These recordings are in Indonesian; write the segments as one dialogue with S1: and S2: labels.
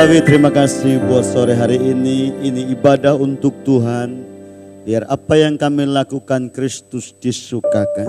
S1: Surgawi, terima kasih buat sore hari ini ibadah untuk Tuhan. Biar apa yang kami lakukan Kristus disukakan.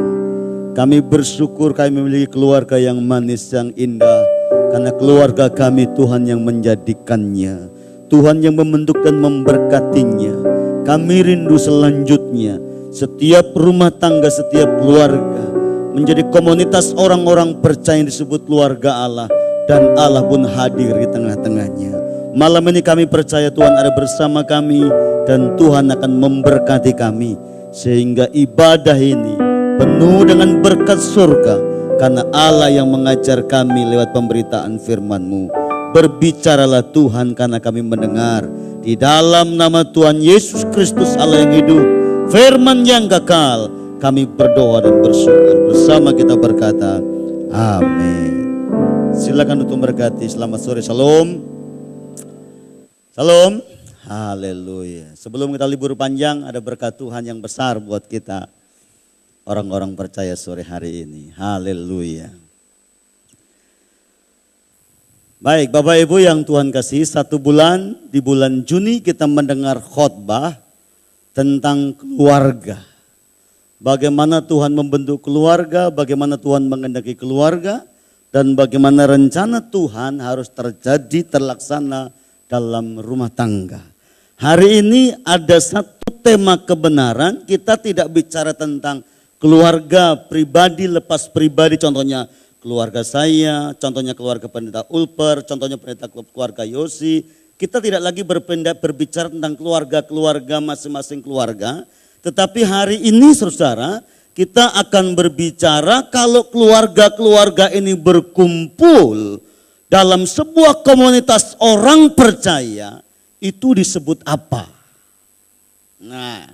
S1: Kami bersyukur kami memiliki keluarga yang manis, yang indah. Karena keluarga kami Tuhan yang menjadikannya. Tuhan yang membentuk dan memberkatinya. Kami rindu selanjutnya setiap rumah tangga, setiap keluarga menjadi komunitas orang-orang percaya yang disebut keluarga Allah. Dan Allah pun hadir di tengah-tengahnya. Malam ini kami percaya Tuhan ada bersama kami. Dan Tuhan akan memberkati kami. Sehingga ibadah ini penuh dengan berkat surga. Karena Allah yang mengajar kami lewat pemberitaan firman-Mu. Berbicaralah Tuhan karena kami mendengar. Di dalam nama Tuhan Yesus Kristus Allah yang hidup. Firman yang kekal. Kami berdoa dan bersyukur. Bersama kita berkata, amin. Silakan untuk berkati. Selamat sore, shalom. Shalom. Haleluya. Sebelum kita libur panjang, ada berkat Tuhan yang besar buat kita. Orang-orang percaya sore hari ini. Haleluya. Baik, Bapak Ibu yang Tuhan kasih, di bulan Juni kita mendengar khotbah tentang keluarga. Bagaimana Tuhan membentuk keluarga, bagaimana Tuhan mengendaki keluarga. Dan bagaimana rencana Tuhan harus terjadi, terlaksana dalam rumah tangga. Hari ini ada satu tema kebenaran, kita tidak bicara tentang keluarga pribadi, lepas pribadi, contohnya keluarga saya, contohnya keluarga pendeta Ulper, contohnya pendeta keluarga Yosi. Kita tidak lagi berbicara tentang keluarga-keluarga masing-masing keluarga. Tetapi hari ini saudara, kita akan berbicara kalau keluarga-keluarga ini berkumpul dalam sebuah komunitas orang percaya, itu disebut apa? Nah,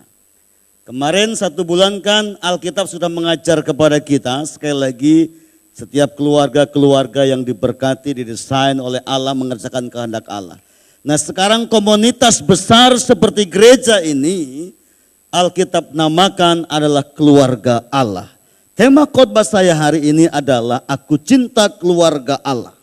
S1: kemarin 1 bulan kan Alkitab sudah mengajar kepada kita, sekali lagi setiap keluarga-keluarga yang diberkati, didesain oleh Allah mengerjakan kehendak Allah. Nah sekarang komunitas besar seperti gereja ini, Alkitab namakan adalah keluarga Allah. Tema khotbah saya hari ini adalah aku cinta keluarga Allah.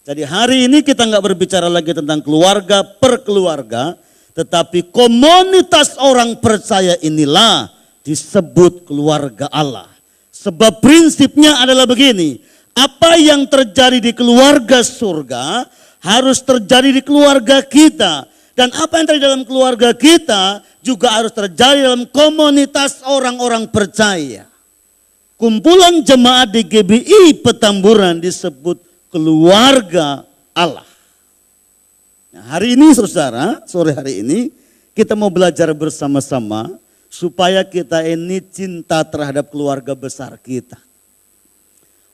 S1: Jadi hari ini kita nggak berbicara lagi tentang keluarga per keluarga, tetapi komunitas orang percaya inilah disebut keluarga Allah. Sebab prinsipnya adalah begini, apa yang terjadi di keluarga surga harus terjadi di keluarga kita. Dan apa yang terjadi dalam keluarga kita juga harus terjadi dalam komunitas orang-orang percaya. Kumpulan jemaat di GBI Petamburan disebut keluarga Allah. Nah, hari ini saudara, sore hari ini kita mau belajar bersama-sama supaya kita ini cinta terhadap keluarga besar kita.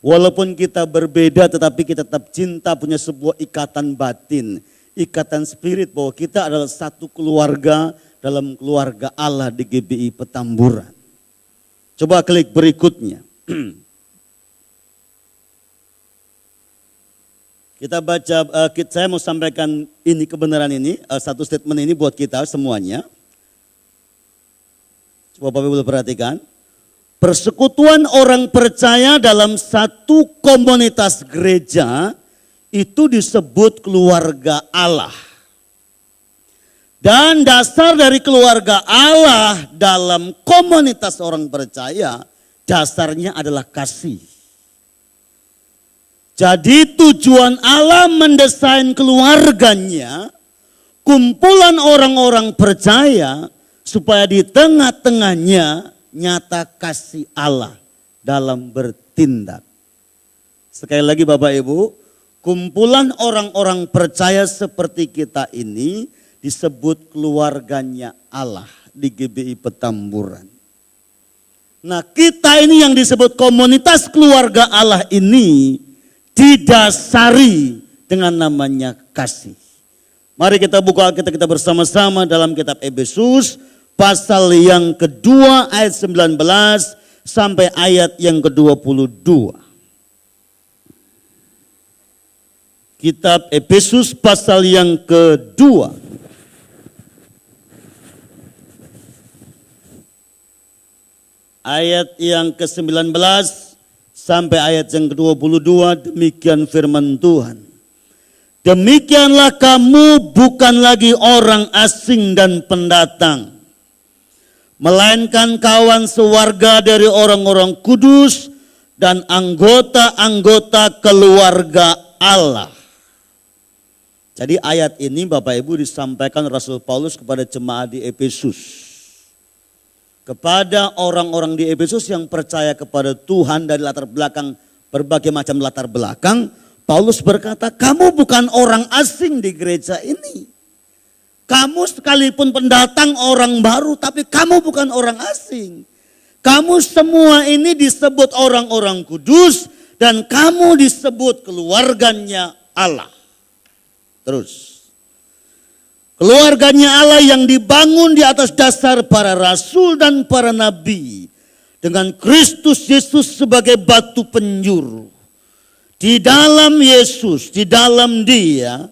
S1: Walaupun kita berbeda tetapi kita tetap cinta, punya sebuah ikatan batin. Ikatan spirit bahwa kita adalah satu keluarga dalam keluarga Allah di GBI Petamburan. Coba klik berikutnya. Kita baca, saya mau sampaikan ini kebenaran ini, satu statement ini buat kita semuanya. Coba Bapak Ibu perhatikan. Persekutuan orang percaya dalam satu komunitas gereja itu disebut keluarga Allah. Dan dasar dari keluarga Allah dalam komunitas orang percaya, dasarnya adalah kasih. Jadi tujuan Allah mendesain keluarganya, kumpulan orang-orang percaya, supaya di tengah-tengahnya nyata kasih Allah dalam bertindak. Sekali lagi Bapak Ibu, kumpulan orang-orang percaya seperti kita ini disebut keluarganya Allah di GBI Petamburan. Nah kita ini yang disebut komunitas keluarga Allah ini didasari dengan namanya kasih. Mari kita buka Alkitab kita bersama-sama dalam kitab Efesus pasal yang kedua ayat 19 sampai ayat yang ke-22. Kitab Efesus pasal yang kedua. Ayat yang ke-19 sampai ayat yang ke-22, demikian firman Tuhan. Demikianlah kamu bukan lagi orang asing dan pendatang, melainkan kawan sewarga dari orang-orang kudus dan anggota-anggota keluarga Allah. Jadi ayat ini Bapak Ibu disampaikan Rasul Paulus kepada jemaat di Efesus. Kepada orang-orang di Efesus yang percaya kepada Tuhan dari latar belakang, berbagai macam latar belakang, Paulus berkata, kamu bukan orang asing di gereja ini. Kamu sekalipun pendatang orang baru, tapi kamu bukan orang asing. Kamu semua ini disebut orang-orang kudus dan kamu disebut keluarganya Allah. Terus, keluarganya Allah yang dibangun di atas dasar para rasul dan para nabi dengan Kristus Yesus sebagai batu penjuru. Di dalam Yesus, di dalam Dia,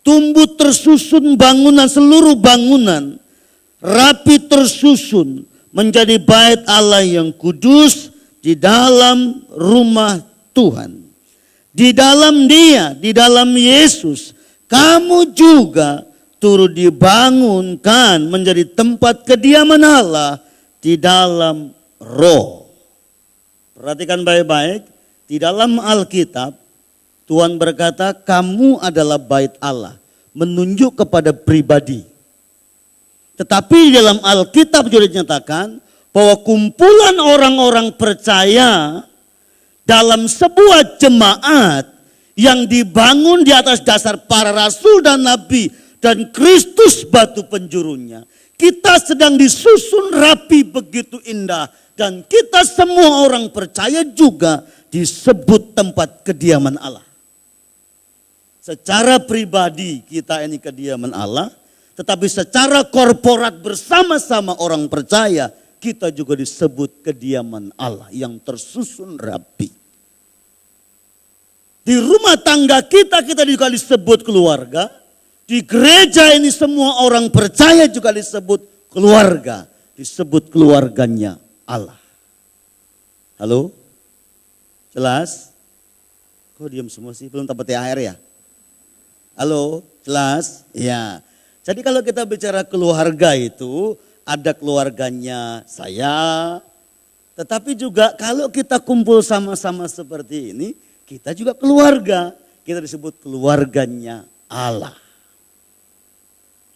S1: tumbuh tersusun bangunan, seluruh bangunan, rapi tersusun menjadi bait Allah yang kudus di dalam rumah Tuhan. Di dalam Dia, di dalam Yesus, kamu juga turut dibangunkan menjadi tempat kediaman Allah di dalam Roh. Perhatikan baik-baik. Di dalam Alkitab, Tuhan berkata, kamu adalah bait Allah. Menunjuk kepada pribadi. Tetapi di dalam Alkitab juga dinyatakan bahwa kumpulan orang-orang percaya dalam sebuah jemaat yang dibangun di atas dasar para rasul dan nabi dan Kristus batu penjurunya. Kita sedang disusun rapi begitu indah. Dan kita semua orang percaya juga disebut tempat kediaman Allah. Secara pribadi kita ini kediaman Allah, tetapi secara korporat bersama-sama orang percaya, kita juga disebut kediaman Allah yang tersusun rapi. Di rumah tangga kita juga disebut keluarga. Di gereja ini semua orang percaya juga disebut keluarga. Disebut keluarganya Allah. Halo? Jelas? Kok diam semua sih? Belum dapat THR ya? Halo? Jelas? Ya. Jadi kalau kita bicara keluarga itu, ada keluarganya saya. Tetapi juga kalau kita kumpul sama-sama seperti ini, kita juga keluarga. Kita disebut keluarganya Allah.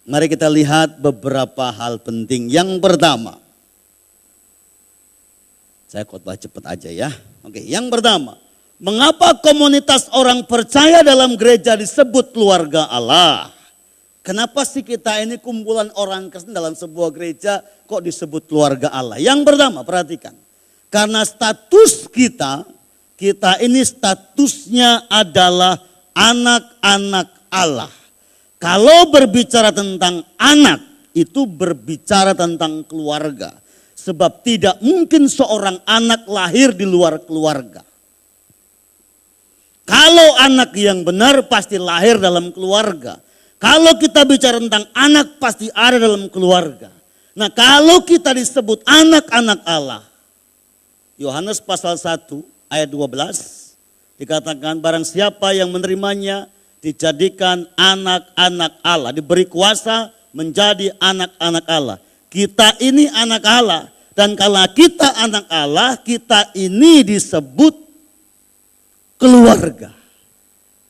S1: Mari kita lihat beberapa hal penting. Yang pertama, saya khotbah cepat aja ya. Oke, yang pertama, mengapa komunitas orang percaya dalam gereja disebut keluarga Allah? Kenapa sih kita ini kumpulan orang Kristen dalam sebuah gereja kok disebut keluarga Allah? Yang pertama, perhatikan. Karena status kita ini statusnya adalah anak-anak Allah. Kalau berbicara tentang anak, itu berbicara tentang keluarga. Sebab tidak mungkin seorang anak lahir di luar keluarga. Kalau anak yang benar pasti lahir dalam keluarga. Kalau kita bicara tentang anak pasti ada dalam keluarga. Nah kalau kita disebut anak-anak Allah. Yohanes pasal 1 ayat 12. Dikatakan barang siapa yang menerimanya dijadikan anak-anak Allah. Diberi kuasa menjadi anak-anak Allah. Kita ini anak Allah. Dan kalau kita anak Allah, kita ini disebut keluarga.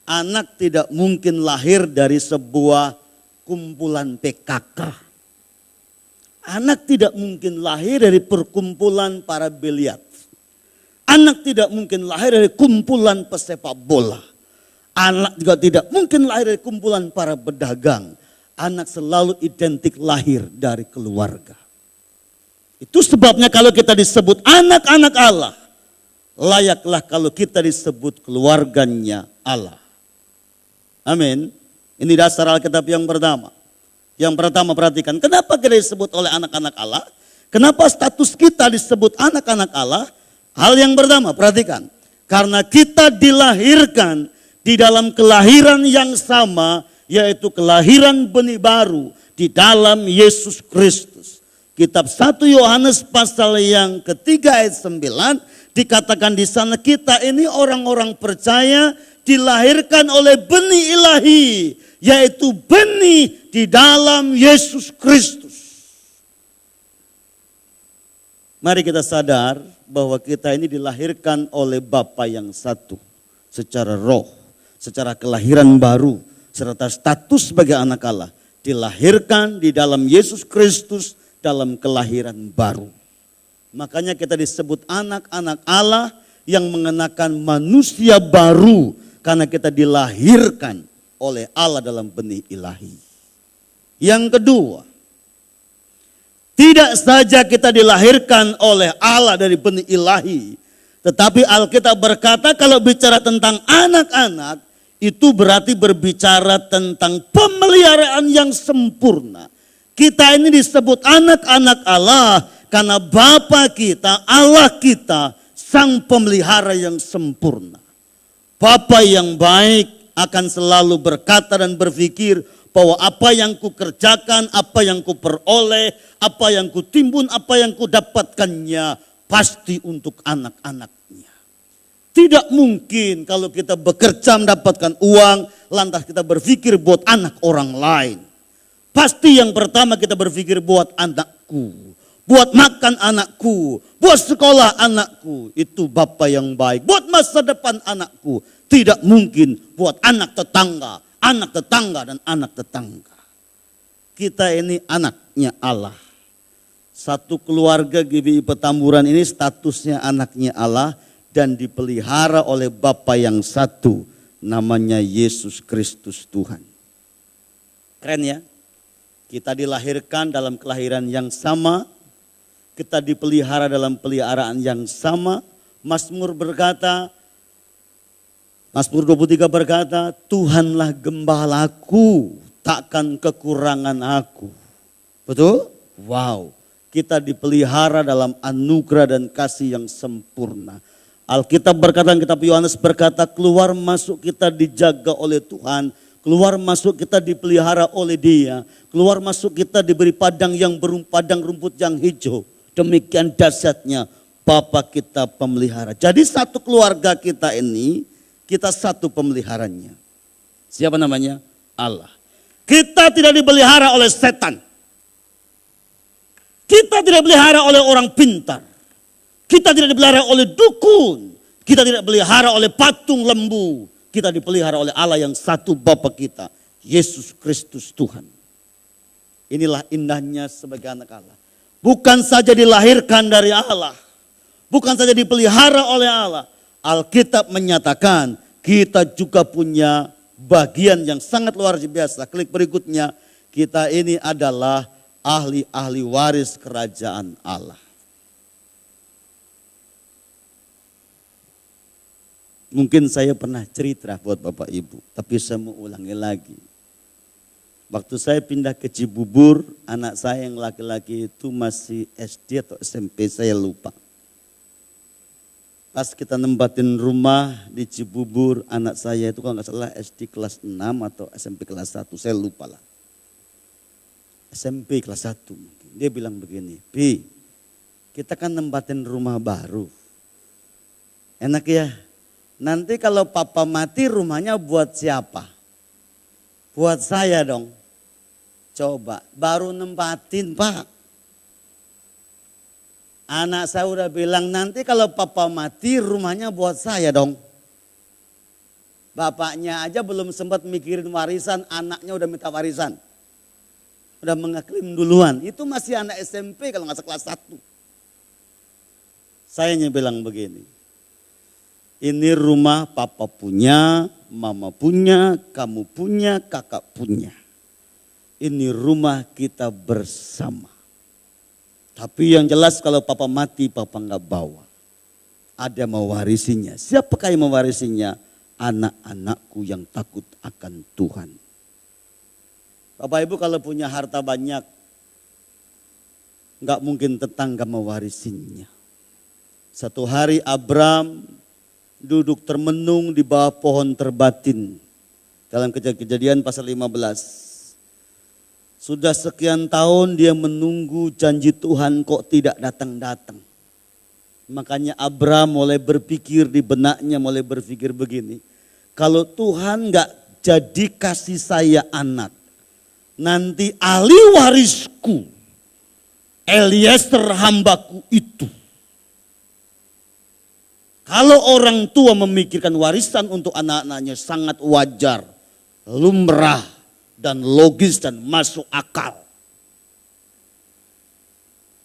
S1: Anak tidak mungkin lahir dari sebuah kumpulan PKK. Anak tidak mungkin lahir dari perkumpulan para beliat. Anak tidak mungkin lahir dari kumpulan pesepak bola. Anak juga tidak mungkin lahir dari kumpulan para pedagang. Anak selalu identik lahir dari keluarga. Itu sebabnya kalau kita disebut anak-anak Allah, layaklah kalau kita disebut keluarganya Allah. Amin. Ini dasar Alkitab yang pertama. Yang pertama perhatikan, kenapa kita disebut oleh anak-anak Allah? Kenapa status kita disebut anak-anak Allah? Hal yang pertama perhatikan, karena kita dilahirkan di dalam kelahiran yang sama, yaitu kelahiran benih baru di dalam Yesus Kristus. Kitab 1 Yohanes pasal yang ketiga ayat 9 dikatakan di sana kita ini orang-orang percaya dilahirkan oleh benih ilahi, yaitu benih di dalam Yesus Kristus. Mari kita sadar bahwa kita ini dilahirkan oleh Bapa yang satu, secara roh, secara kelahiran baru, serta status sebagai anak Allah. Dilahirkan di dalam Yesus Kristus dalam kelahiran baru. Makanya kita disebut anak-anak Allah yang mengenakan manusia baru karena kita dilahirkan oleh Allah dalam benih ilahi. Yang kedua, tidak saja kita dilahirkan oleh Allah dari benih ilahi, tetapi Alkitab berkata kalau bicara tentang anak-anak, itu berarti berbicara tentang pemeliharaan yang sempurna. Kita ini disebut anak-anak Allah karena Bapa kita, Allah kita, sang pemelihara yang sempurna. Bapa yang baik akan selalu berkata dan berpikir bahwa apa yang ku kerjakan, apa yang ku peroleh, apa yang ku timbun, apa yang ku dapatkannya pasti untuk anak-anaknya. Tidak mungkin kalau kita bekerja mendapatkan uang, lantas kita berpikir buat anak orang lain. Pasti yang pertama kita berpikir buat anakku, buat makan anakku, buat sekolah anakku. Itu Bapa yang baik. Buat masa depan anakku. Tidak mungkin buat anak tetangga dan anak tetangga. Kita ini anaknya Allah. Satu keluarga GBI Petamburan ini statusnya anaknya Allah dan dipelihara oleh Bapa yang satu, namanya Yesus Kristus Tuhan. Keren ya? Kita dilahirkan dalam kelahiran yang sama, kita dipelihara dalam peliharaan yang sama. Mazmur 23 berkata, Tuhanlah gembalaku, takkan kekurangan aku. Betul? Wow, kita dipelihara dalam anugerah dan kasih yang sempurna. Alkitab berkata, kitab Yohanes berkata, keluar masuk kita dijaga oleh Tuhan, keluar masuk kita dipelihara oleh Dia, keluar masuk kita diberi padang rumput yang hijau. Demikian dahsyatnya Bapa kita pemelihara. Jadi satu keluarga kita ini, kita satu pemeliharanya. Siapa namanya? Allah. Kita tidak dipelihara oleh setan. Kita tidak dipelihara oleh orang pintar. Kita tidak dipelihara oleh dukun. Kita tidak dipelihara oleh patung lembu. Kita dipelihara oleh Allah yang satu Bapa kita. Yesus Kristus Tuhan. Inilah indahnya sebagai anak Allah. Bukan saja dilahirkan dari Allah. Bukan saja dipelihara oleh Allah. Alkitab menyatakan kita juga punya bagian yang sangat luar biasa. Klik berikutnya. Kita ini adalah ahli-ahli waris kerajaan Allah. Mungkin saya pernah cerita buat Bapak Ibu, tapi saya mau ulangi lagi. Waktu saya pindah ke Cibubur, anak saya yang laki-laki itu masih SD atau SMP, saya lupa. Pas kita nempatin rumah di Cibubur, anak saya itu kalau nggak salah SD kelas 6 atau SMP kelas 1, saya lupa lah. SMP kelas 1 mungkin. Dia bilang begini, Bi, kita kan nempatin rumah baru. Enak ya? Nanti kalau papa mati rumahnya buat siapa? Buat saya dong. Coba, baru nempatin Pak. Anak saya udah bilang nanti kalau papa mati rumahnya buat saya dong. Bapaknya aja belum sempat mikirin warisan, anaknya udah minta warisan. Udah mengaklaim duluan, itu masih anak SMP kalau nggak kelas 1. Saya bilang begini. Ini rumah papa punya, mama punya, kamu punya, kakak punya. Ini rumah kita bersama. Tapi yang jelas kalau papa mati, papa nggak bawa. Ada mewarisinya. Siapakah yang mewarisinya? Anak-anakku yang takut akan Tuhan. Bapak Ibu kalau punya harta banyak, nggak mungkin tetangga mewarisinya. Satu hari Abram duduk termenung di bawah pohon terbatin. Dalam Kejadian pasal 15. Sudah sekian tahun dia menunggu janji Tuhan kok tidak datang-datang. Makanya Abram mulai berpikir di benaknya, mulai berpikir begini. Kalau Tuhan nggak jadi kasih saya anak, nanti ahli warisku, Eliezer hambaku itu. Kalau orang tua memikirkan warisan untuk anak-anaknya sangat wajar, lumrah, dan logis dan masuk akal.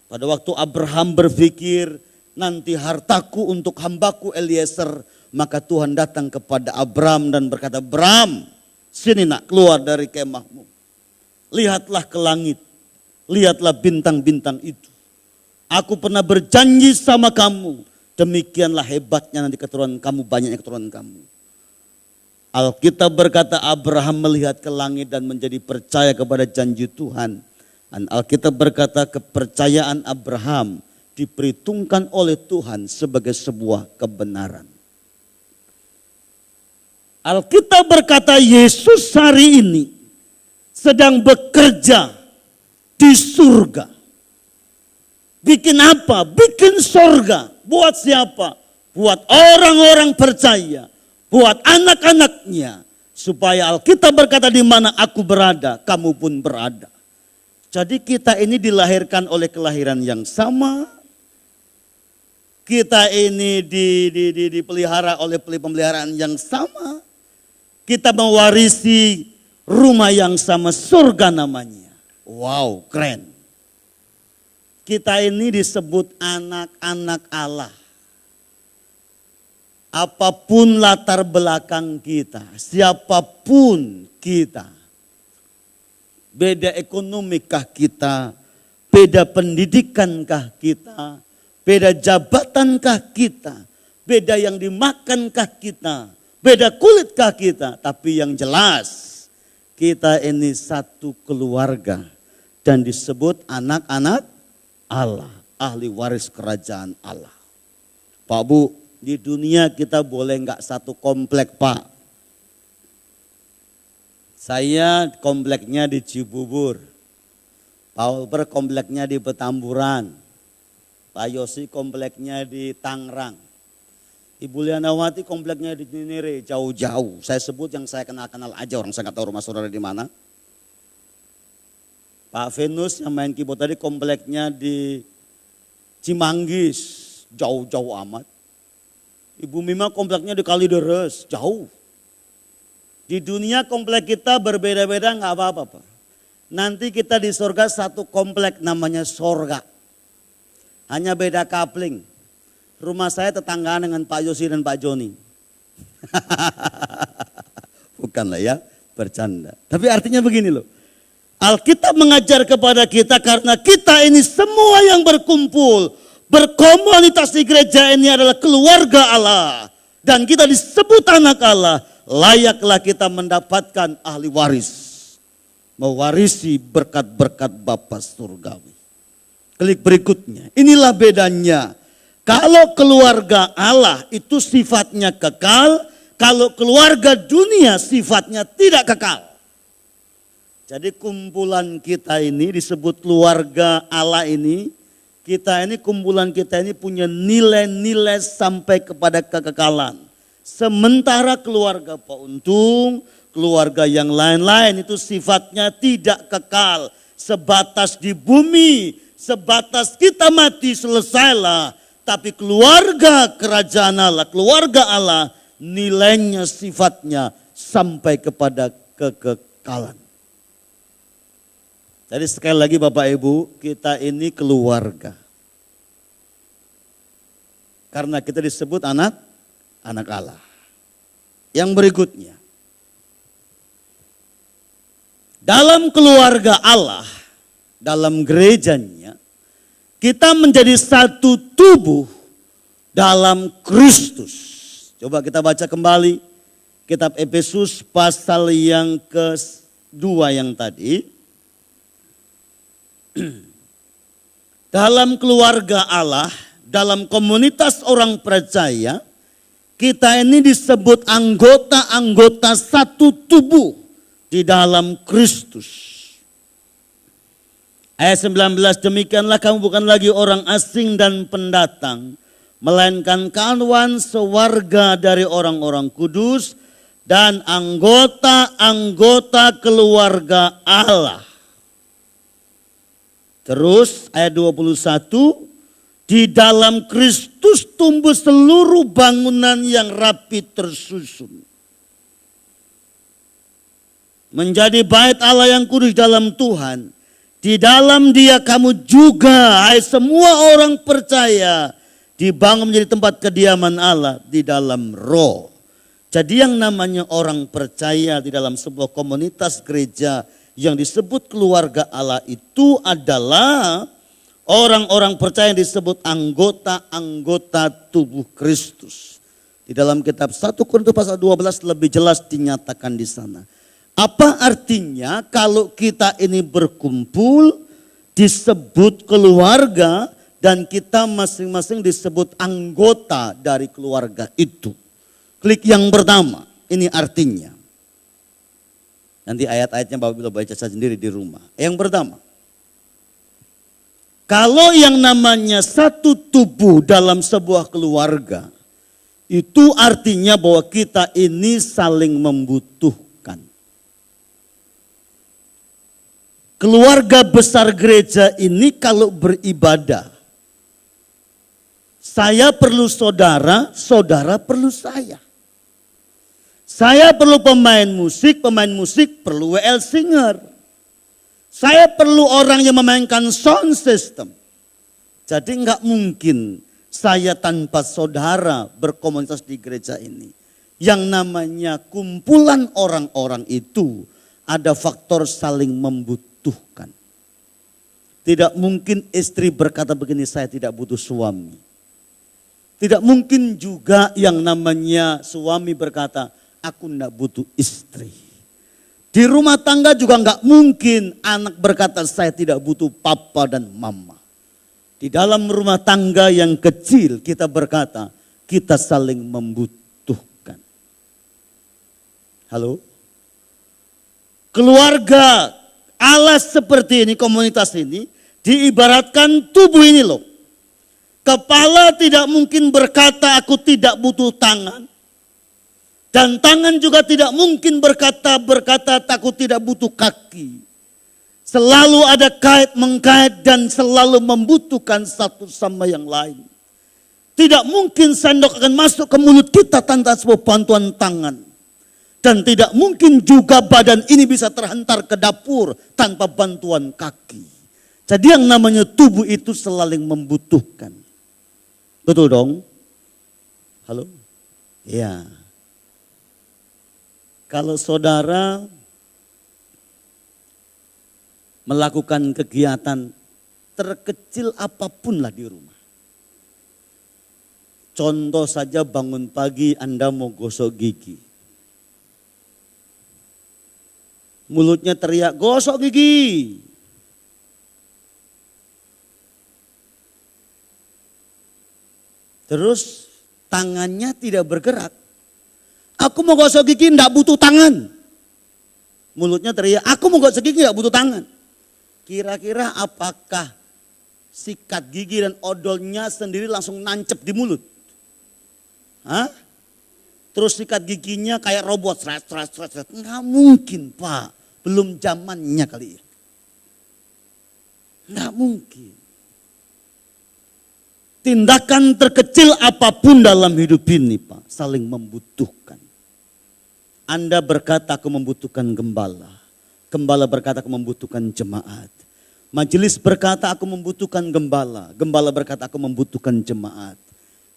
S1: Pada waktu Abraham berpikir, nanti hartaku untuk hambaku Eliezer, maka Tuhan datang kepada Abraham dan berkata, Abraham, sini nak, keluar dari kemahmu. Lihatlah ke langit, lihatlah bintang-bintang itu. Aku pernah berjanji sama kamu, demikianlah hebatnya nanti keturunan kamu, banyaknya keturunan kamu. Alkitab berkata Abraham melihat ke langit dan menjadi percaya kepada janji Tuhan. Dan Alkitab berkata kepercayaan Abraham diperhitungkan oleh Tuhan sebagai sebuah kebenaran. Alkitab berkata Yesus hari ini sedang bekerja di surga. Bikin apa? Bikin surga. Buat siapa? Buat orang-orang percaya. Buat anak-anaknya. Supaya Alkitab berkata di mana aku berada, kamu pun berada. Jadi kita ini dilahirkan oleh kelahiran yang sama. Kita ini dipelihara oleh pemeliharaan yang sama. Kita mewarisi rumah yang sama, surga namanya. Wow, keren. Kita ini disebut anak-anak Allah. Apapun latar belakang kita, siapapun kita. Beda ekonomikah kita, beda pendidikankah kita, beda jabatankah kita, beda yang dimakankah kita, beda kulitkah kita. Tapi yang jelas kita ini satu keluarga dan disebut anak-anak Allah, ahli waris kerajaan Allah. Pak Bu, di dunia kita boleh enggak satu komplek Pak? Saya kompleknya di Cibubur, Pak Ulper kompleknya di Petamburan, Pak Yosi kompleknya di Tangerang, Ibu Lianawati kompleknya di Cinere, jauh-jauh. Saya sebut yang saya kenal-kenal aja, orang saya nggak tahu rumah saudara di mana. Pak Venus yang main keyboard tadi kompleknya di Cimanggis, jauh-jauh amat. Ibu Mima kompleknya di Kalideres, jauh. Di dunia komplek kita berbeda-beda nggak apa-apa Pak. Nanti kita di surga satu komplek namanya sorga. Hanya beda kapling. Rumah saya tetanggaan dengan Pak Yosi dan Pak Joni. Bukanlah ya, bercanda. Tapi artinya begini loh. Alkitab mengajar kepada kita karena kita ini semua yang berkumpul, berkomunitas di gereja ini adalah keluarga Allah. Dan kita disebut anak Allah, layaklah kita mendapatkan ahli waris. Mewarisi berkat-berkat Bapa surgawi. Klik berikutnya, inilah bedanya. Kalau keluarga Allah itu sifatnya kekal, kalau keluarga dunia sifatnya tidak kekal. Jadi kumpulan kita ini disebut keluarga Allah ini, kita ini kumpulan kita ini punya nilai-nilai sampai kepada kekekalan. Sementara keluarga Pak Untung, keluarga yang lain-lain itu sifatnya tidak kekal. Sebatas di bumi, sebatas kita mati selesailah. Tapi keluarga kerajaan Allah, keluarga Allah nilainya sifatnya sampai kepada kekekalan. Jadi sekali lagi Bapak Ibu, kita ini keluarga. Karena kita disebut anak Allah. Yang berikutnya. Dalam keluarga Allah, dalam gerejanya, kita menjadi satu tubuh dalam Kristus. Coba kita baca kembali kitab Efesus pasal yang kedua yang tadi. Dalam keluarga Allah, dalam komunitas orang percaya, kita ini disebut anggota-anggota satu tubuh di dalam Kristus. Ayat 19, demikianlah kamu bukan lagi orang asing dan pendatang, melainkan kawan sewarga dari orang-orang kudus dan anggota-anggota keluarga Allah. Terus ayat 21, di dalam Kristus tumbuh seluruh bangunan yang rapi tersusun. Menjadi bait Allah yang kudus dalam Tuhan. Di dalam Dia kamu juga, hai semua orang percaya, dibangun menjadi tempat kediaman Allah di dalam roh. Jadi yang namanya orang percaya di dalam sebuah komunitas gereja yang disebut keluarga Allah itu adalah orang-orang percaya yang disebut anggota-anggota tubuh Kristus. Di dalam kitab 1 Korintus pasal 12 lebih jelas dinyatakan di sana. Apa artinya kalau kita ini berkumpul disebut keluarga dan kita masing-masing disebut anggota dari keluarga itu. Klik yang pertama, ini artinya. Nanti ayat-ayatnya Bapak bisa baca sendiri di rumah. Yang pertama, kalau yang namanya satu tubuh dalam sebuah keluarga, itu artinya bahwa kita ini saling membutuhkan. Keluarga besar gereja ini kalau beribadah, saya perlu saudara, saudara perlu saya. Saya perlu pemain musik perlu WL singer. Saya perlu orang yang memainkan sound system. Jadi enggak mungkin saya tanpa saudara berkomunitas di gereja ini. Yang namanya kumpulan orang-orang itu ada faktor saling membutuhkan. Tidak mungkin istri berkata begini, saya tidak butuh suami. Tidak mungkin juga yang namanya suami berkata, aku tidak butuh istri. Di rumah tangga juga enggak mungkin anak berkata, saya tidak butuh papa dan mama. Di dalam rumah tangga yang kecil kita berkata, kita saling membutuhkan. Halo? Keluarga Allah seperti ini, komunitas ini, diibaratkan tubuh ini loh. Kepala tidak mungkin berkata aku tidak butuh tangan. Dan tangan juga tidak mungkin berkata aku tidak butuh kaki. Selalu ada kait-mengkait dan selalu membutuhkan satu sama yang lain. Tidak mungkin sendok akan masuk ke mulut kita tanpa sebuah bantuan tangan. Dan tidak mungkin juga badan ini bisa terhentar ke dapur tanpa bantuan kaki. Jadi yang namanya tubuh itu selalu membutuhkan. Betul dong? Halo? Ya. Kalau saudara melakukan kegiatan terkecil apapun lah di rumah. Contoh saja bangun pagi Anda mau gosok gigi. Mulutnya teriak, gosok gigi. Terus tangannya tidak bergerak. Aku mau gosok gigi, enggak butuh tangan. Mulutnya teriak, aku mau gosok gigi, enggak butuh tangan. Kira-kira apakah sikat gigi dan odolnya sendiri langsung nancep di mulut? Hah? Terus sikat giginya kayak robot, seret. Enggak mungkin Pak. Belum zamannya kali ya. Enggak mungkin. Tindakan terkecil apapun dalam hidup ini Pak, saling membutuhkan. Anda berkata aku membutuhkan gembala. Gembala berkata aku membutuhkan jemaat. Majelis berkata aku membutuhkan gembala. Gembala berkata aku membutuhkan jemaat.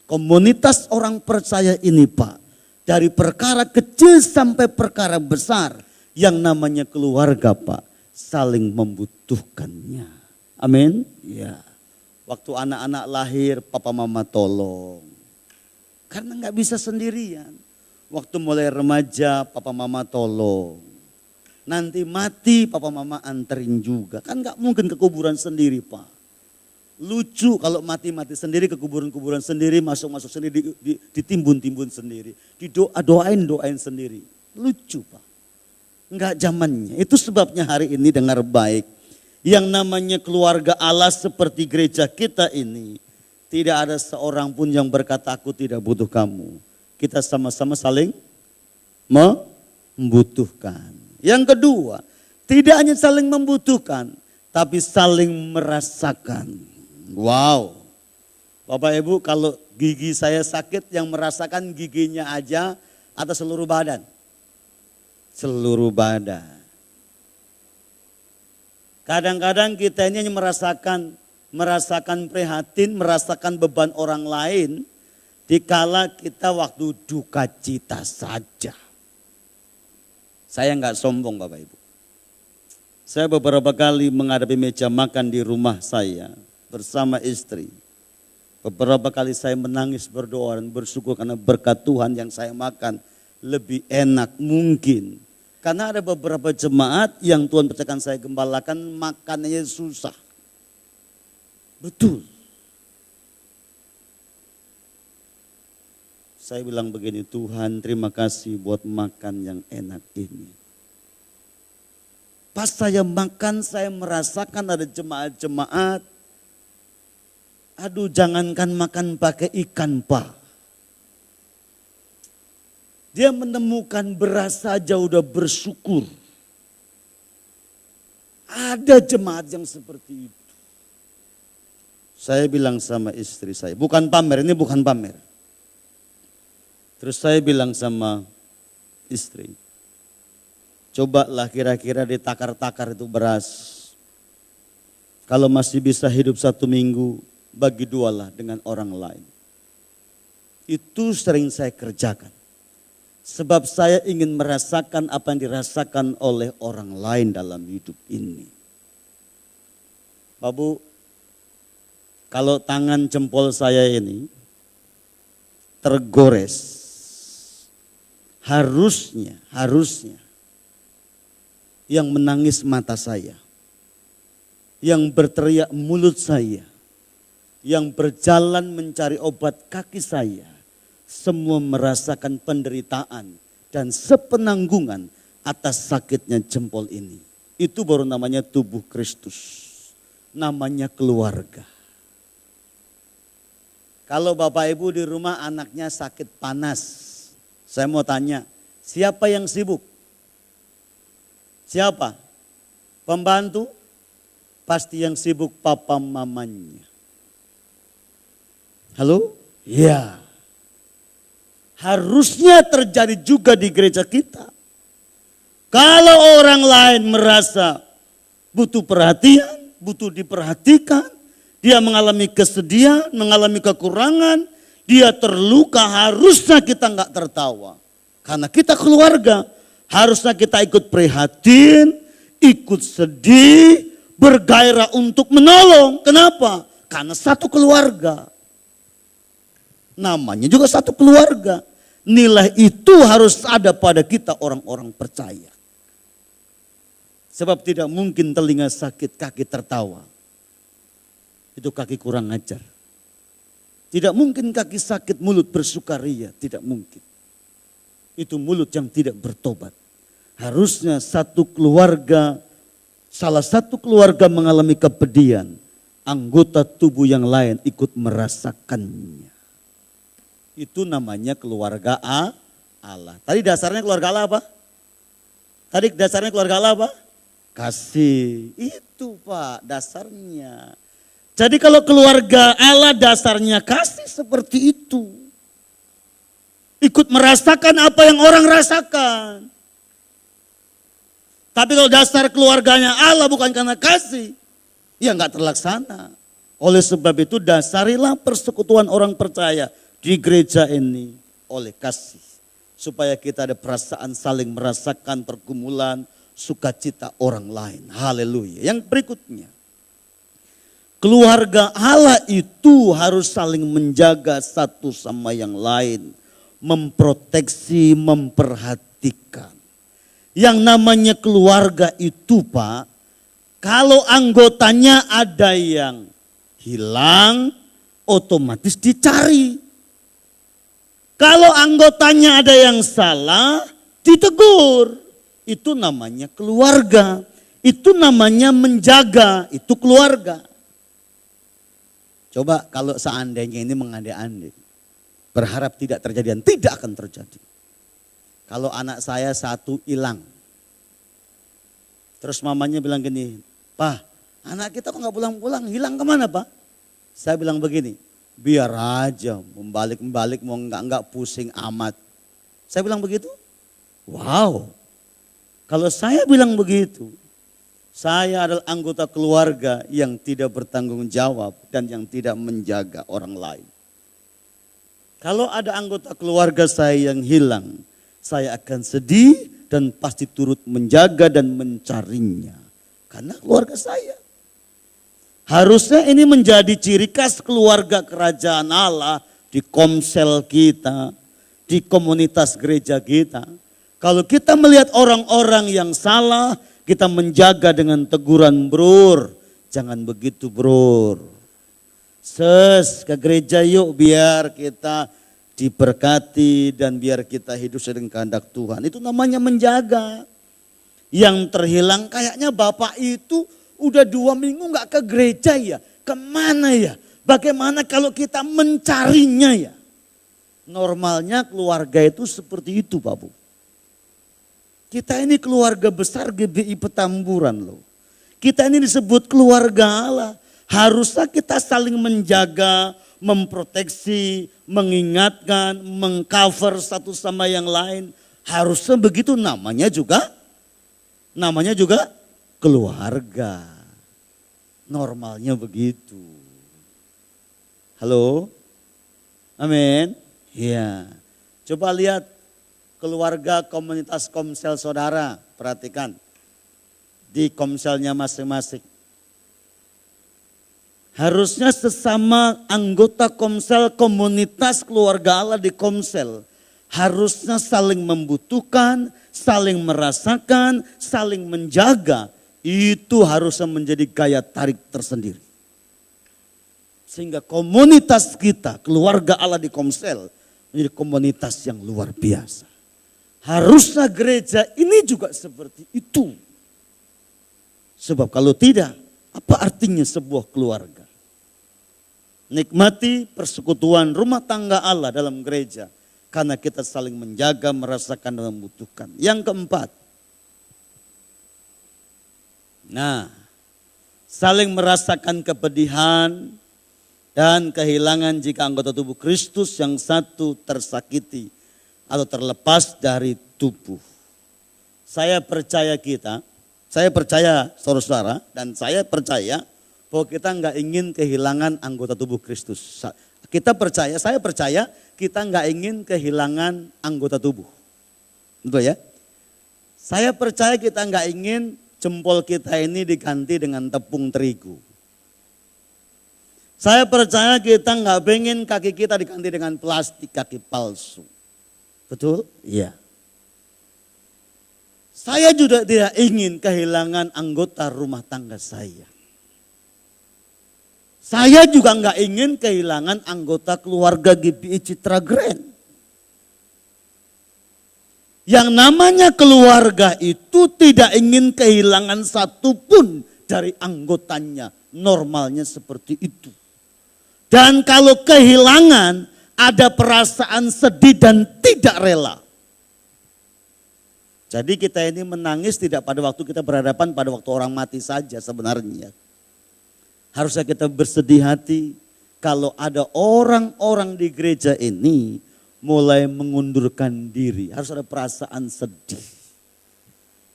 S1: Komunitas orang percaya ini Pak, dari perkara kecil sampai perkara besar, yang namanya keluarga Pak, saling membutuhkannya. Amin. Ya. Waktu anak-anak lahir, papa mama tolong. Karena nggak bisa sendirian. Waktu mulai remaja, papa mama tolong. Nanti mati, papa mama anterin juga. Kan nggak mungkin ke kuburan sendiri Pak. Lucu kalau mati-mati sendiri, ke kuburan-kuburan sendiri, masuk-masuk sendiri, ditimbun-timbun sendiri. Doain sendiri. Lucu Pak. Enggak zamannya. Itu sebabnya hari ini dengar baik. Yang namanya keluarga Allah seperti gereja kita ini. Tidak ada seorang pun yang berkata aku tidak butuh kamu. Kita sama-sama saling membutuhkan. Yang kedua, tidak hanya saling membutuhkan, tapi saling merasakan. Wow. Bapak Ibu, kalau gigi saya sakit, yang merasakan giginya aja atau seluruh badan? Seluruh badan. Kadang-kadang kita ini hanya merasakan prihatin, merasakan beban orang lain, dikala kita waktu duka cita saja. Saya nggak sombong Bapak Ibu. Saya beberapa kali menghadapi meja makan di rumah saya bersama istri. Beberapa kali saya menangis berdoa dan bersyukur karena berkat Tuhan yang saya makan lebih enak mungkin. Karena ada beberapa jemaat yang Tuhan percayakan saya gembalakan makanannya susah. Betul. Saya bilang begini, Tuhan terima kasih buat makan yang enak ini. Pas saya makan saya merasakan ada jemaat-jemaat. Aduh jangankan makan pakai ikan Pak. Dia menemukan beras saja udah bersyukur. Ada jemaat yang seperti itu. Saya bilang sama istri saya, bukan pamer, ini bukan pamer. Terus saya bilang sama istri, cobalah kira-kira ditakar-takar itu beras. Kalau masih bisa hidup 1 minggu, bagi 2 lah dengan orang lain. Itu sering saya kerjakan. Sebab saya ingin merasakan apa yang dirasakan oleh orang lain dalam hidup ini. Bapak, kalau tangan jempol saya ini tergores, harusnya yang menangis mata saya, yang berteriak mulut saya, yang berjalan mencari obat kaki saya, semua merasakan penderitaan dan sepenanggungan atas sakitnya jempol ini. Itu baru namanya tubuh Kristus, namanya keluarga. Kalau Bapak Ibu di rumah anaknya sakit panas, saya mau tanya, siapa yang sibuk? Siapa? Pembantu? Pasti yang sibuk papa mamanya. Halo? Ya. Harusnya terjadi juga di gereja kita. Kalau orang lain merasa butuh perhatian, butuh diperhatikan, dia mengalami kesedihan, mengalami kekurangan, dia terluka, harusnya kita nggak tertawa. Karena kita keluarga, harusnya kita ikut prihatin, ikut sedih, bergairah untuk menolong. Kenapa? Karena satu keluarga. Namanya juga satu keluarga. Nilai itu harus ada pada kita orang-orang percaya. Sebab tidak mungkin telinga sakit, kaki tertawa. Itu kaki kurang ajar. Tidak mungkin kaki sakit, mulut bersukaria. Tidak mungkin. Itu mulut yang tidak bertobat. Harusnya satu keluarga, salah satu keluarga mengalami kepedihan. Anggota tubuh yang lain ikut merasakannya. Itu namanya keluarga Allah. Tadi dasarnya keluarga Allah apa? Tadi dasarnya keluarga Allah apa? Kasih. Itu Pak dasarnya. Jadi kalau keluarga Allah dasarnya kasih seperti itu. Ikut merasakan apa yang orang rasakan. Tapi kalau dasar keluarganya Allah bukan karena kasih, ya nggak terlaksana. Oleh sebab itu dasarilah persekutuan orang percaya di gereja ini oleh kasih. Supaya kita ada perasaan saling merasakan pergumulan, sukacita orang lain. Haleluya. Yang berikutnya. Keluarga Allah itu harus saling menjaga satu sama yang lain. Memproteksi, memperhatikan. Yang namanya keluarga itu Pak, kalau anggotanya ada yang hilang, otomatis dicari. Kalau anggotanya ada yang salah, ditegur. Itu namanya keluarga. Itu namanya menjaga, itu keluarga. Coba kalau seandainya ini mengandai-andai. Berharap tidak terjadi dan tidak akan terjadi. Kalau anak saya satu hilang. Terus mamanya bilang gini, "Pak, anak kita kok nggak pulang-pulang, hilang kemana Pak?" Saya bilang begini, "Biar aja, membalik-membalik mau enggak pusing amat." Saya bilang begitu. Wow, kalau saya bilang begitu, saya adalah anggota keluarga yang tidak bertanggung jawab dan yang tidak menjaga orang lain. Kalau ada anggota keluarga saya yang hilang, saya akan sedih dan pasti turut menjaga dan mencarinya. Karena keluarga saya. Harusnya ini menjadi ciri khas keluarga kerajaan Allah di komsel kita, di komunitas gereja kita. Kalau kita melihat orang-orang yang salah, kita menjaga dengan teguran, "Bror, jangan begitu bror. Ke gereja yuk biar kita diberkati dan biar kita hidup sesuai dengan kehendak Tuhan." Itu namanya menjaga. Yang terhilang kayaknya bapak itu udah 2 minggu gak ke gereja ya. Kemana ya? Bagaimana kalau kita mencarinya ya? Normalnya keluarga itu seperti itu Pak Bu. Kita ini keluarga besar GBI Petamburan loh. Kita ini disebut keluarga Allah. Harusnya kita saling menjaga, memproteksi, mengingatkan, mengcover satu sama yang lain. Harusnya begitu, namanya juga keluarga. Normalnya begitu. Halo? Amin. Iya. Coba lihat keluarga komunitas komsel saudara, perhatikan. Di komselnya masing-masing. Harusnya sesama anggota komsel komunitas keluarga Allah di komsel. Harusnya saling membutuhkan, saling merasakan, saling menjaga. Itu harusnya menjadi gaya tarik tersendiri. Sehingga komunitas kita, keluarga Allah di komsel, menjadi komunitas yang luar biasa. Harusnya gereja ini juga seperti itu. Sebab kalau tidak, apa artinya sebuah keluarga? Nikmati persekutuan rumah tangga Allah dalam gereja. Karena kita saling menjaga, merasakan dan membutuhkan. Yang keempat. Nah, saling merasakan kepedihan dan kehilangan jika anggota tubuh Kristus yang satu tersakiti atau terlepas dari tubuh. Saya percaya saudara-saudara, dan saya percaya bahwa kita nggak ingin kehilangan anggota tubuh Kristus. Saya percaya kita nggak ingin kehilangan anggota tubuh. Betul ya? Saya percaya kita nggak ingin jempol kita ini diganti dengan tepung terigu. Saya percaya kita nggak pengen kaki kita diganti dengan plastik kaki palsu. Betul? Iya. Saya juga tidak ingin kehilangan anggota rumah tangga saya. Saya juga nggak ingin kehilangan anggota keluarga GBI Citra Grand. Yang namanya keluarga itu tidak ingin kehilangan satupun dari anggotanya. Normalnya seperti itu. Dan kalau kehilangan, ada perasaan sedih dan tidak rela. Jadi kita ini menangis tidak pada waktu kita berhadapan pada waktu orang mati saja sebenarnya. Harusnya kita bersedih hati kalau ada orang-orang di gereja ini mulai mengundurkan diri. Harus ada perasaan sedih.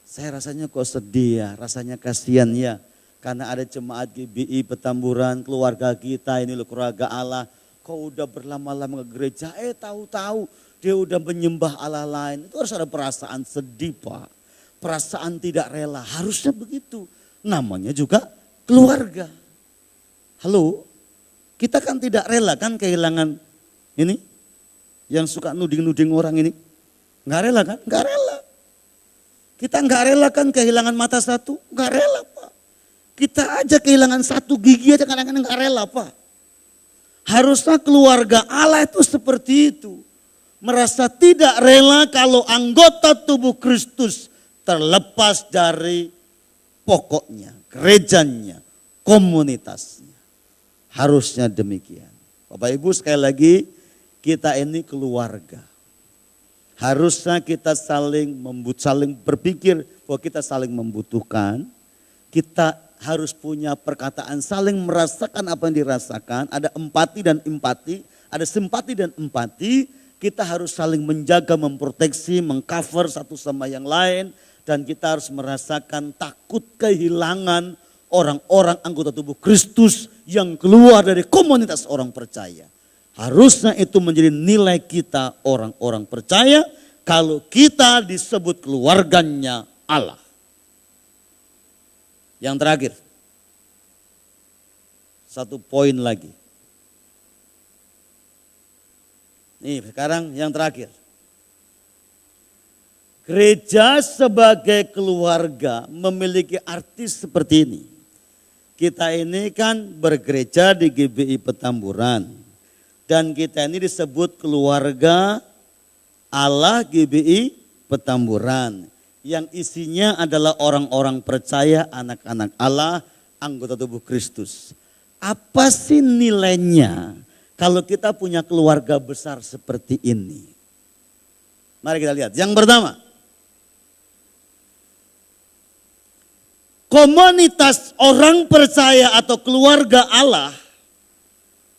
S1: Saya rasanya kok sedih ya, rasanya kasihan ya. Karena ada jemaat GBI Petamburan, keluarga kita ini loh, keluarga Allah. Kok udah berlama-lama ke gereja, tahu-tahu dia udah menyembah Allah lain. Itu harus ada perasaan sedih Pak. Perasaan tidak rela, harusnya begitu. Namanya juga keluarga. Halo, kita kan tidak rela kan kehilangan ini. Yang suka nuding-nuding orang ini. Nggak rela kan? Nggak rela. Kita nggak rela kan kehilangan mata satu? Nggak rela Pak. Kita aja kehilangan satu gigi aja kadang-kadang nggak rela Pak. Harusnya keluarga Allah itu seperti itu. Merasa tidak rela kalau anggota tubuh Kristus terlepas dari pokoknya, gerejanya, komunitasnya. Harusnya demikian. Bapak Ibu sekali lagi, kita ini keluarga. Harusnya kita saling berpikir bahwa kita saling membutuhkan. Kita harus punya perkataan saling merasakan apa yang dirasakan. Ada empati dan empati, ada simpati dan empati. Kita harus saling menjaga, memproteksi, mengcover satu sama yang lain. Dan kita harus merasakan takut kehilangan orang-orang anggota tubuh Kristus yang keluar dari komunitas orang percaya. Harusnya itu menjadi nilai kita orang-orang percaya kalau kita disebut keluarganya Allah. Yang terakhir, satu poin lagi. Nih sekarang yang terakhir. Gereja sebagai keluarga memiliki arti seperti ini. Kita ini kan bergereja di GBI Petamburan. Dan kita ini disebut keluarga Allah GBI Petamburan. Yang isinya adalah orang-orang percaya, anak-anak Allah, anggota tubuh Kristus. Apa sih nilainya kalau kita punya keluarga besar seperti ini? Mari kita lihat. Yang pertama, komunitas orang percaya atau keluarga Allah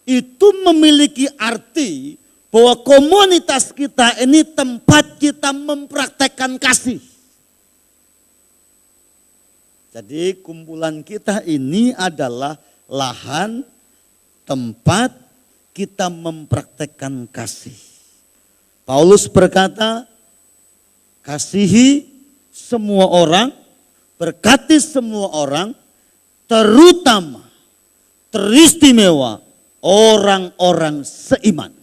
S1: itu memiliki arti bahwa komunitas kita ini tempat kita mempraktekkan kasih. Jadi kumpulan kita ini adalah lahan tempat kita mempraktekkan kasih. Paulus berkata, kasihi semua orang, berkati semua orang, terutama, teristimewa, orang-orang seiman.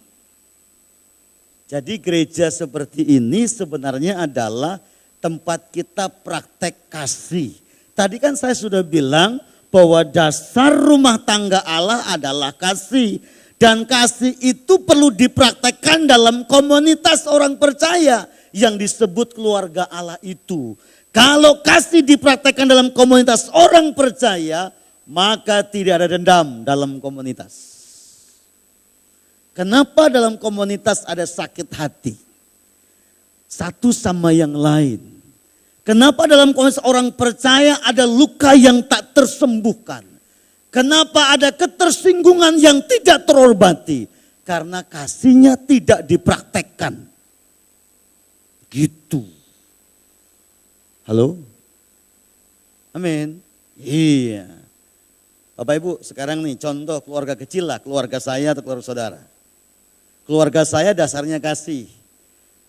S1: Jadi gereja seperti ini sebenarnya adalah tempat kita praktek kasih. Tadi kan saya sudah bilang bahwa dasar rumah tangga Allah adalah kasih. Dan kasih itu perlu dipraktekkan dalam komunitas orang percaya yang disebut keluarga Allah itu. Kalau kasih dipraktekkan dalam komunitas orang percaya, maka tidak ada dendam dalam komunitas. Kenapa dalam komunitas ada sakit hati? Satu sama yang lain. Kenapa dalam komunitas orang percaya ada luka yang tak tersembuhkan? Kenapa ada ketersinggungan yang tidak terobati? Karena kasihnya tidak dipraktekkan. Gitu. Halo? Amin. Iya. Bapak Ibu sekarang nih contoh keluarga kecil lah. Keluarga saya atau keluarga saudara. Keluarga saya dasarnya kasih.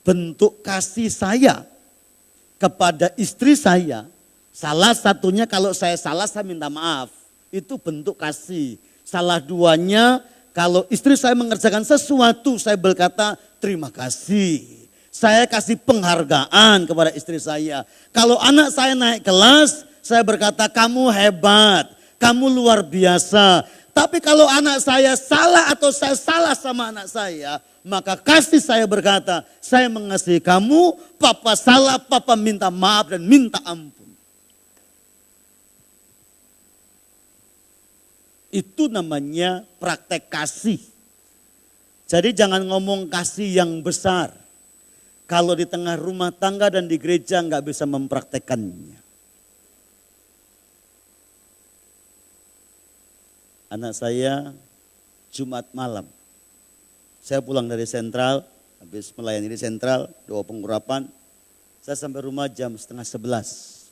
S1: Bentuk kasih saya kepada istri saya. Salah satunya kalau saya salah saya minta maaf. Itu bentuk kasih. Salah duanya kalau istri saya mengerjakan sesuatu saya berkata terima kasih. Saya kasih penghargaan kepada istri saya. Kalau anak saya naik kelas saya berkata kamu hebat. Kamu luar biasa. Tapi kalau anak saya salah atau saya salah sama anak saya, maka kasih saya berkata, saya mengasihi kamu, papa salah, papa minta maaf dan minta ampun. Itu namanya praktek kasih. Jadi jangan ngomong kasih yang besar. Kalau di tengah rumah tangga dan di gereja nggak bisa mempraktekannya. Anak saya Jumat malam, saya pulang dari sentral, habis melayani di sentral, doa pengurapan, saya sampai rumah jam 10:30.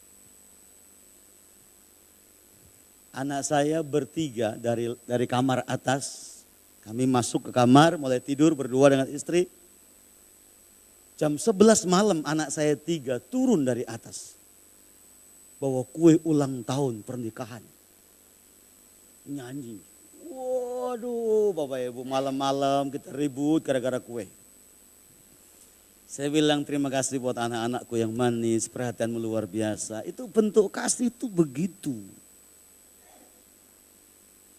S1: Anak saya bertiga dari kamar atas, kami masuk ke kamar, mulai tidur berdua dengan istri. Jam 11 malam anak saya 3 turun dari atas, bawa kue ulang tahun pernikahan. Nyanyi. Waduh Bapak Ibu malam-malam kita ribut gara-gara kue. Saya bilang terima kasih buat anak-anakku yang manis, perhatianmu luar biasa. Itu bentuk kasih itu begitu.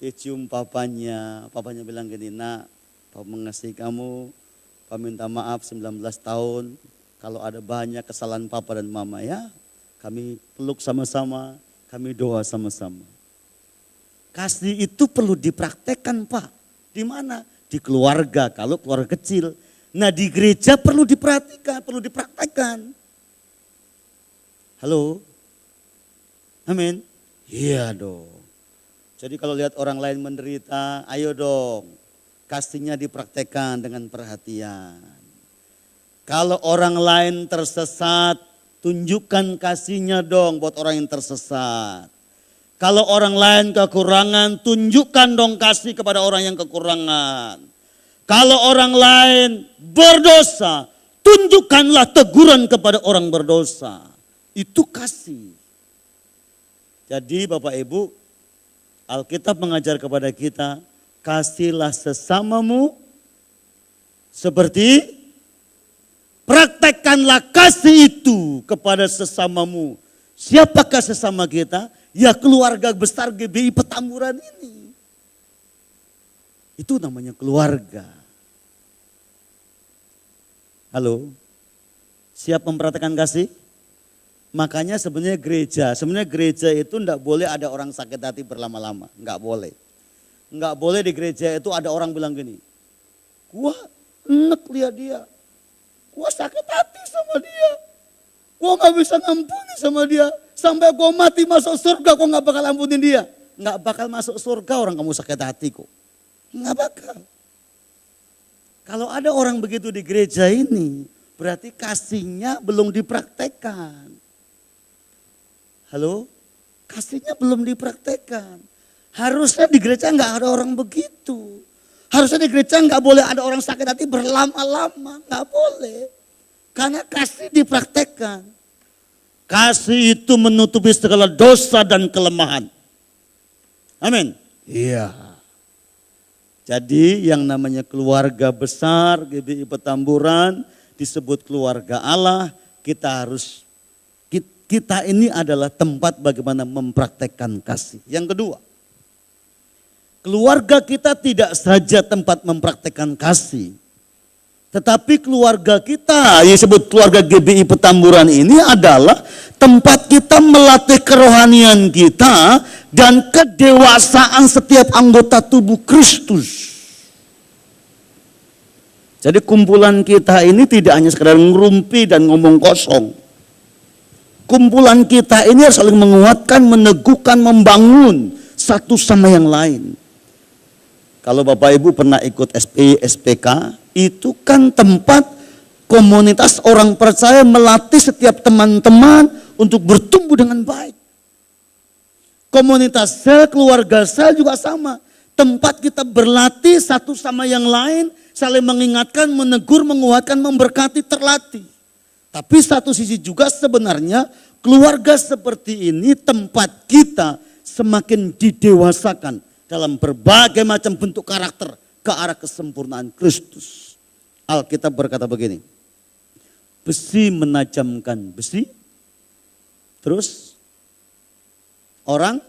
S1: Dia cium papanya bilang gini, nak papa mengasihi kamu, papa minta maaf 19 tahun. Kalau ada banyak kesalahan papa dan mama ya, kami peluk sama-sama, kami doa sama-sama. Kasih itu perlu dipraktekkan Pak. Di mana? Di keluarga, kalau keluarga kecil. Nah di gereja perlu diperhatikan, perlu dipraktekkan. Halo? Amin? Iya dong. Jadi kalau lihat orang lain menderita, ayo dong. Kasihnya dipraktekkan dengan perhatian. Kalau orang lain tersesat, tunjukkan kasihnya dong buat orang yang tersesat. Kalau orang lain kekurangan, tunjukkan dong kasih kepada orang yang kekurangan. Kalau orang lain berdosa, tunjukkanlah teguran kepada orang berdosa. Itu kasih. Jadi Bapak Ibu, Alkitab mengajar kepada kita, kasihlah sesamamu seperti, praktekkanlah kasih itu kepada sesamamu. Siapakah sesama kita? Ya keluarga besar GBI Petamburan ini. Itu namanya keluarga. Halo, siap mempraktekkan kasih? Makanya sebenarnya gereja itu enggak boleh ada orang sakit hati berlama-lama. Enggak boleh. Enggak boleh di gereja itu ada orang bilang gini, gua enek lihat dia, gua sakit hati sama dia, gua gak bisa ngampuni sama dia, sampai gua mati masuk surga gua gak bakal ampunin dia. Gak bakal masuk surga orang kamu sakit hati kok. Gak bakal. Kalau ada orang begitu di gereja ini, berarti kasihnya belum dipraktekkan. Halo? Kasihnya belum dipraktekkan. Harusnya di gereja nggak ada orang begitu. Harusnya di gereja nggak boleh ada orang sakit hati berlama-lama. Nggak boleh. Karena kasih dipraktekkan. Kasih itu menutupi segala dosa dan kelemahan. Amin. Iya. Jadi yang namanya keluarga besar GBI Petamburan disebut keluarga Allah. Kita ini adalah tempat bagaimana mempraktekkan kasih. Yang kedua, keluarga kita tidak saja tempat mempraktekkan kasih. Tetapi keluarga kita, yang disebut keluarga GBI Petamburan ini adalah tempat kita melatih kerohanian kita dan kedewasaan setiap anggota tubuh Kristus. Jadi kumpulan kita ini tidak hanya sekedar ngerumpi dan ngomong kosong. Kumpulan kita ini harus saling menguatkan, meneguhkan, membangun satu sama yang lain. Kalau Bapak Ibu pernah ikut SPI, SPK, itu kan tempat komunitas orang percaya melatih setiap teman-teman untuk bertumbuh dengan baik. Komunitas sel, keluarga sel juga sama. Tempat kita berlatih satu sama yang lain, saling mengingatkan, menegur, menguatkan, memberkati, terlatih. Tapi satu sisi juga sebenarnya keluarga seperti ini tempat kita semakin didewasakan dalam berbagai macam bentuk karakter ke arah kesempurnaan Kristus. Alkitab berkata begini, besi menajamkan besi, terus orang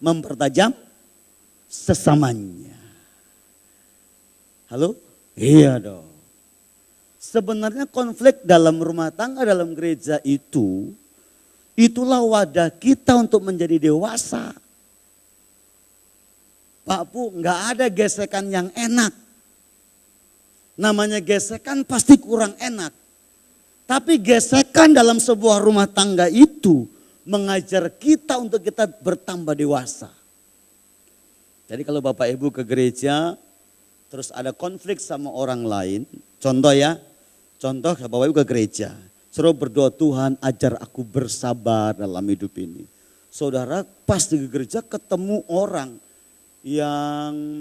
S1: mempertajam sesamanya. Halo? Iya dong. Sebenarnya konflik dalam rumah tangga, dalam gereja itulah wadah kita untuk menjadi dewasa. Pak Bu, nggak ada gesekan yang enak. Namanya gesekan pasti kurang enak. Tapi gesekan dalam sebuah rumah tangga itu mengajar kita untuk kita bertambah dewasa. Jadi kalau Bapak Ibu ke gereja, terus ada konflik sama orang lain, contoh Bapak Ibu ke gereja, suruh berdoa, Tuhan ajar aku bersabar dalam hidup ini. Saudara pas di gereja ketemu orang yang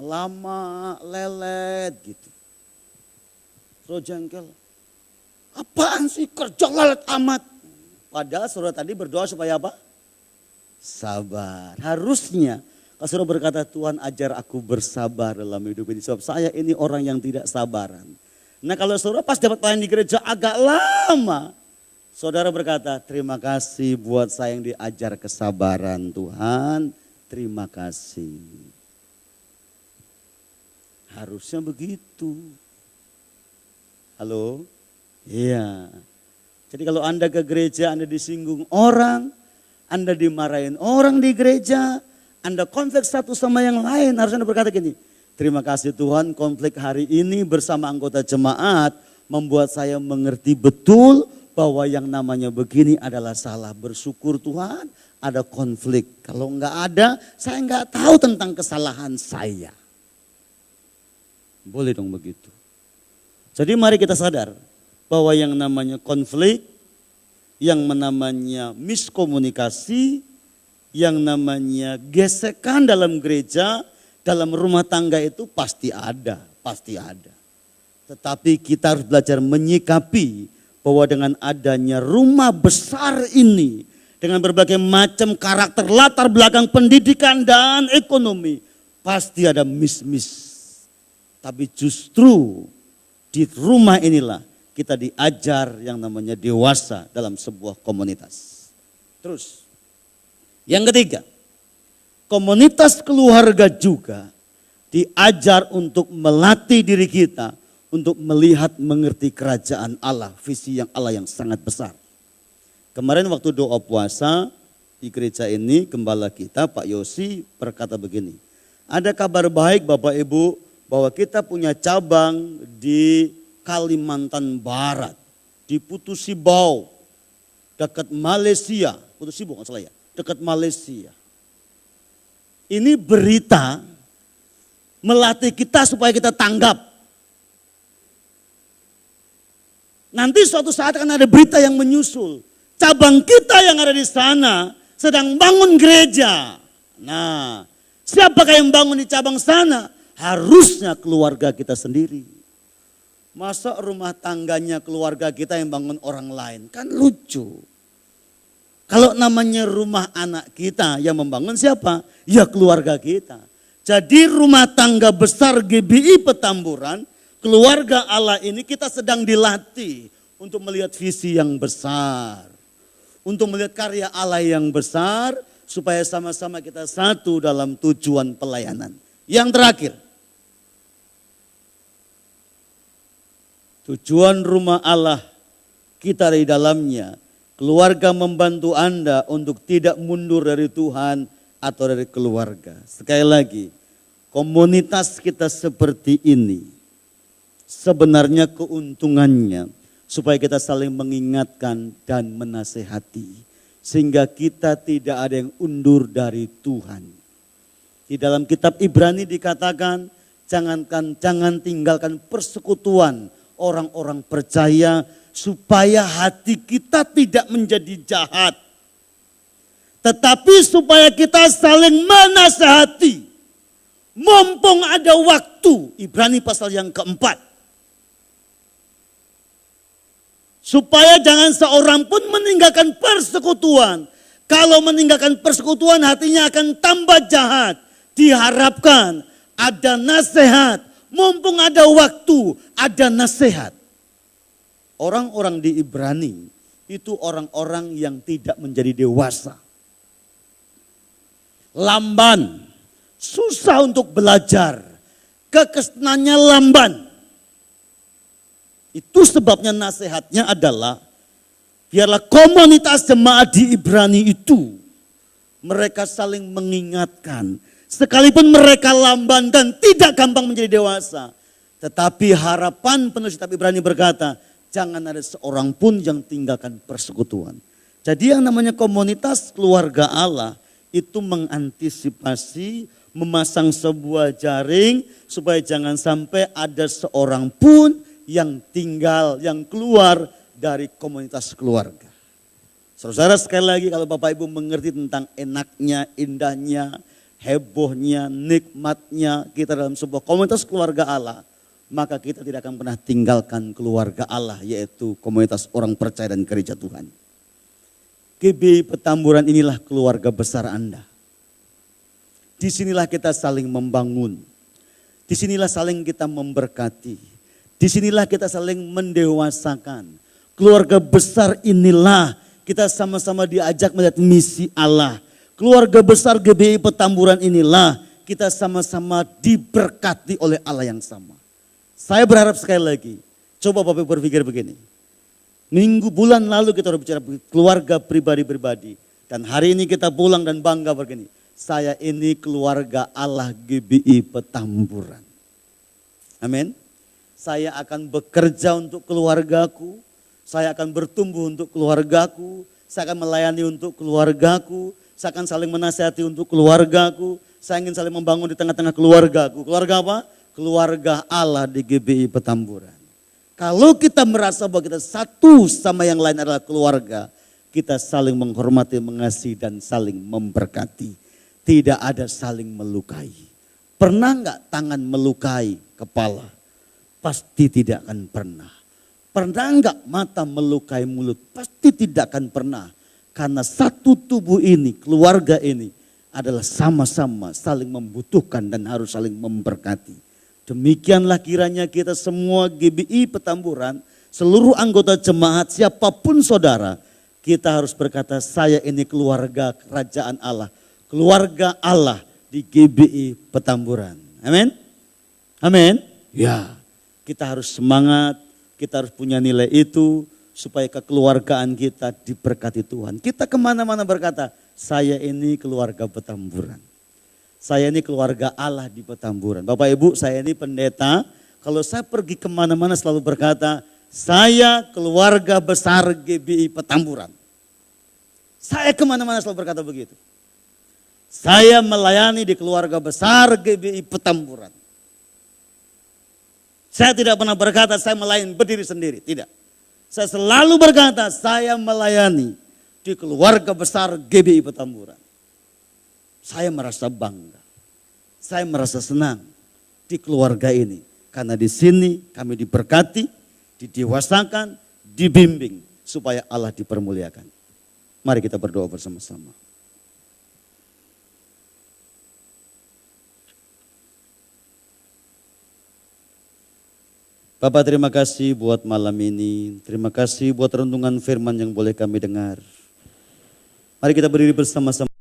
S1: lama, lelet gitu. Terus jengkel, apaan sih kerja lelet amat. Padahal saudara tadi berdoa supaya apa? Sabar. Harusnya kalau saudara berkata, Tuhan ajar aku bersabar dalam hidup ini. Sebab saya ini orang yang tidak sabaran. Nah kalau saudara pas dapat pelayanan di gereja agak lama. Saudara berkata, terima kasih buat saya yang diajar kesabaran Tuhan. Terima kasih. Harusnya begitu. Halo? Iya. Jadi kalau Anda ke gereja, Anda disinggung orang, Anda dimarahin orang di gereja, Anda konflik satu sama yang lain, harusnya Anda berkata gini, Terima kasih Tuhan, konflik hari ini bersama anggota jemaat membuat saya mengerti betul bahwa yang namanya begini adalah salah. Bersyukur Tuhan ada konflik. Kalau enggak ada, saya enggak tahu tentang kesalahan saya. Boleh dong begitu. Jadi mari kita sadar bahwa yang namanya konflik, yang namanya miskomunikasi, yang namanya gesekan dalam gereja, dalam rumah tangga itu pasti ada, pasti ada. Tetapi kita harus belajar menyikapi bahwa dengan adanya rumah besar ini, dengan berbagai macam karakter, latar belakang pendidikan dan ekonomi, pasti ada miss-miss. Tapi justru di rumah inilah kita diajar yang namanya dewasa dalam sebuah komunitas. Terus, yang ketiga, komunitas keluarga juga diajar untuk melatih diri kita untuk melihat mengerti kerajaan Allah, visi yang Allah yang sangat besar. Kemarin waktu doa puasa di gereja ini, gembala kita Pak Yosi berkata begini, ada kabar baik Bapak Ibu bahwa kita punya cabang di Kalimantan Barat, di Putusibau, dekat Malaysia, Putusibau nggak salah ya, dekat Malaysia. Ini berita melatih kita supaya kita tanggap. Nanti suatu saat akan ada berita yang menyusul. Cabang kita yang ada di sana sedang bangun gereja. Nah, siapakah yang bangun di cabang sana? Harusnya keluarga kita sendiri. Masa rumah tangganya keluarga kita yang bangun orang lain? Kan lucu. Kalau namanya rumah anak kita yang membangun siapa? Ya keluarga kita. Jadi rumah tangga besar GBI Petamburan, keluarga Allah ini kita sedang dilatih untuk melihat visi yang besar. Untuk melihat karya Allah yang besar supaya sama-sama kita satu dalam tujuan pelayanan. Yang terakhir, tujuan rumah Allah kita di dalamnya. Keluarga membantu Anda untuk tidak mundur dari Tuhan atau dari keluarga. Sekali lagi, komunitas kita seperti ini sebenarnya keuntungannya supaya kita saling mengingatkan dan menasehati. Sehingga kita tidak ada yang undur dari Tuhan. Di dalam kitab Ibrani dikatakan, jangan tinggalkan persekutuan orang-orang percaya supaya hati kita tidak menjadi jahat. Tetapi supaya kita saling menasehati. Mumpung ada waktu. Ibrani pasal yang keempat. Supaya jangan seorang pun meninggalkan persekutuan. Kalau meninggalkan persekutuan hatinya akan tambah jahat. Diharapkan ada nasihat. Mumpung ada waktu, ada nasihat. Orang-orang di Ibrani itu orang-orang yang tidak menjadi dewasa. Lamban, susah untuk belajar. Kekesenannya lamban. Itu sebabnya nasihatnya adalah biarlah komunitas jemaat di Ibrani itu mereka saling mengingatkan. Sekalipun mereka lamban dan tidak gampang menjadi dewasa. Tetapi harapan penulis kitab Ibrani berkata, jangan ada seorang pun yang tinggalkan persekutuan. Jadi yang namanya komunitas keluarga Allah itu mengantisipasi, memasang sebuah jaring supaya jangan sampai ada seorang pun yang tinggal, yang keluar dari komunitas keluarga. Saudara sekali lagi kalau Bapak Ibu mengerti tentang enaknya, indahnya, hebohnya, nikmatnya kita dalam sebuah komunitas keluarga Allah, maka kita tidak akan pernah tinggalkan keluarga Allah, yaitu komunitas orang percaya dan gereja Tuhan. GBI Petamburan inilah keluarga besar Anda. Disinilah kita saling membangun. Disinilah saling kita memberkati. Disinilah kita saling mendewasakan. Keluarga besar inilah kita sama-sama diajak melihat misi Allah. Keluarga besar GBI Petamburan inilah kita sama-sama diberkati oleh Allah yang sama. Saya berharap sekali lagi, coba Bapak berpikir begini. Bulan lalu kita sudah bicara keluarga pribadi-pribadi. Dan hari ini kita pulang dan bangga begini. Saya ini keluarga Allah GBI Petamburan. Amin. Saya akan bekerja untuk keluargaku, saya akan bertumbuh untuk keluargaku, saya akan melayani untuk keluargaku, saya akan saling menasihati untuk keluargaku, saya ingin saling membangun di tengah-tengah keluargaku. Keluarga apa? Keluarga Allah di GBI Petamburan. Kalau kita merasa bahwa kita satu sama yang lain adalah keluarga, kita saling menghormati, mengasihi, dan saling memberkati. Tidak ada saling melukai. Pernah enggak tangan melukai kepala? Pasti tidak akan pernah. Pernah enggak mata melukai mulut? Pasti tidak akan pernah. Karena satu tubuh ini, keluarga ini adalah sama-sama saling membutuhkan dan harus saling memberkati. Demikianlah kiranya kita semua GBI Petamburan, seluruh anggota jemaat, siapapun saudara, kita harus berkata, saya ini keluarga kerajaan Allah. Keluarga Allah di GBI Petamburan. Amin? Amin? Ya. Kita harus semangat, kita harus punya nilai itu supaya kekeluargaan kita diberkati Tuhan. Kita kemana-mana berkata, saya ini keluarga Petamburan. Saya ini keluarga Allah di Petamburan. Bapak Ibu, saya ini pendeta. Kalau saya pergi kemana-mana selalu berkata, saya keluarga besar GBI Petamburan. Saya kemana-mana selalu berkata begitu. Saya melayani di keluarga besar GBI Petamburan. Saya tidak pernah berkata saya melayani berdiri sendiri, tidak. Saya selalu berkata saya melayani di keluarga besar GBI Petamburan. Saya merasa bangga, saya merasa senang di keluarga ini. Karena di sini kami diberkati, didewasakan, dibimbing supaya Allah dipermuliakan. Mari kita berdoa bersama-sama. Bapak, terima kasih buat malam ini. Terima kasih buat renungan firman yang boleh kami dengar. Mari kita berdiri bersama-sama.